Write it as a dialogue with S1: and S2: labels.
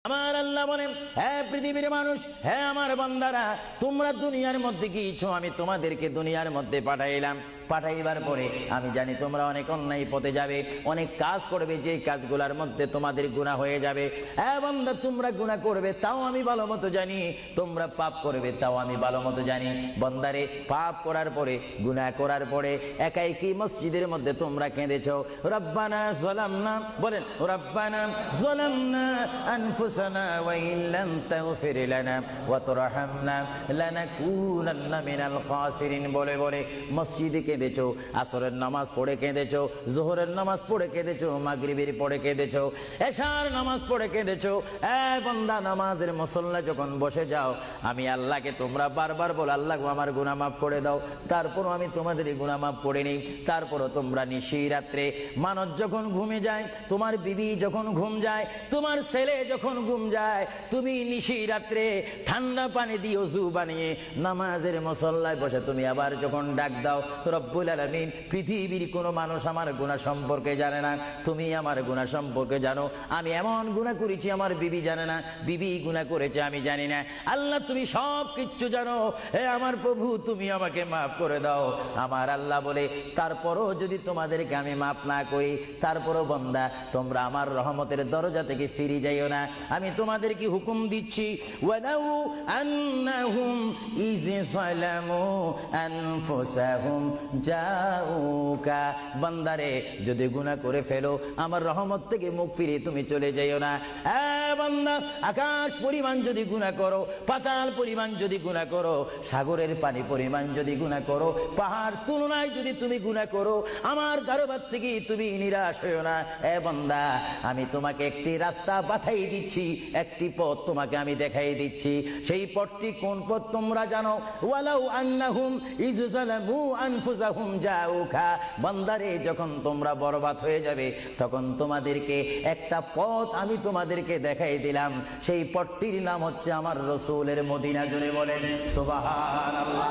S1: আমার আল্লাহ বলেন, হে পৃথিবীর মানুষ, হে আমার বান্দারা, তোমরা দুনিয়ার মধ্যে কি ইচ্ছো আমি তোমাদেরকে দুনিয়ার মধ্যে পাঠাইলাম। পাঠাইবার পরে আমি জানি তোমরা অনেক অন্যায় পথে যাবে, অনেক কাজ করবে, যে কাজগুলোর মধ্যে তোমাদের গুনাহ হয়ে যাবে। হে বান্দা, তোমরা গুনাহ করবে তাও আমি ভালো মতো জানি, তোমরা পাপ করবে তাও আমি ভালো মতো জানি। বান্দারে, পাপ করার পরে, গুনাহ করার পরে একাই কি মসজিদের মধ্যে তোমরা কেঁদেছো, রব্বানা যালামনা, বলেন রব্বানা যালামনা আনফুসানা ওয়া ইল্লাম তাগফির লানা ওয়া তুরহামনা লানাকুনান্না মিনাল খাসিরিন বলে বলে মসজিদে কেঁদেছো, আসরের নামাজ পড়ে কেঁদেছো, যোহরের নামাজ পড়ে কেঁদেছো, মাগরিবের পড়ে কেঁদেছো, এশার নামাজ পড়ে কেঁদেছো। এ বান্দা, নামাজের মুসল্লা যখন বসে যাও, আমি আল্লাহকে তোমরা বারবার বল, আল্লাহ আমার গুনাহ মাফ করে দাও। তারপরও আমি তোমাদের গুনাহ মাফ করে নেই। তারপরও তোমরা নিশি রাত্রে, মানুষ যখন ঘুমে যায়, তোমার বিবি যখন ঘুম যায়, তোমার ছেলে যখন ঘুম যায়, তুমি নিশি রাত্রে ঠান্ডা পানি দিয়ে ওযু বানিয়ে নামাজের মুসল্লায় বসে তুমি আবার যখন ডাক দাও, রব্বুল আলামিন, পৃথিবীর কোনো মানুষ আমার গুনাহ সম্পর্কে জানে না, তুমি আমার গুনাহ সম্পর্কে জানো। আমি এমন গুনাহ করেছি আমার বিবি জানে না, বিবি গুনাহ করেছে আমি জানি না। আল্লাহ, তুমি সব কিচ্ছু জানো। হে আমার প্রভু, তুমি আমাকে মাফ করে দাও। আমার আল্লাহ বলে, তারপরও যদি তোমাদেরকে আমি মাফ না করি, তারপরও বান্দা, তোমরা আমার রহমতের দরজা থেকে ফিরে যাইও না। আমি তোমাদেরকে হুকুম দিচ্ছি, ওয়ালাউ আন্নাহুম ইয যালামু আনফুসাহুম জাউকা, বান্দারে, যদি গুনাহ করে ফেলো, আমার রহমত থেকে মুখ ফিরে তুমি চলে যাইও না। বান্দা, আকাশ পরিমাণ যদি গুনাহ করো, পাতাল পরিমাণ যদি গুনাহ করো, সাগরের পানি পরিমাণ যদি গুনাহ করো, পাহাড় তুলনায় যদি তুমি গুনাহ করো, আমার দরবার থেকে তুমি নিরাশ হইও না। বান্দা, আমি তোমাকে একটি রাস্তা বাতাই দিচ্ছি, একটি পথ তোমাকে আমি দেখাই দিচ্ছি। সেই পথটি কোন পথ তোমরা জানো? ওয়ালাউ আন্নাহুম ইয যালামু আনফুসাহুম জাউকা, বান্দারে, যখন তোমরা বরবাদ হয়ে যাবে, তখন তোমাদেরকে একটা পথ আমি তোমাদেরকে দেখাই দিলাম। সেই পথটির নাম হচ্ছে আমার রাসূলের মদিনা। জুড়ে বলেন সুবহানাল্লাহ।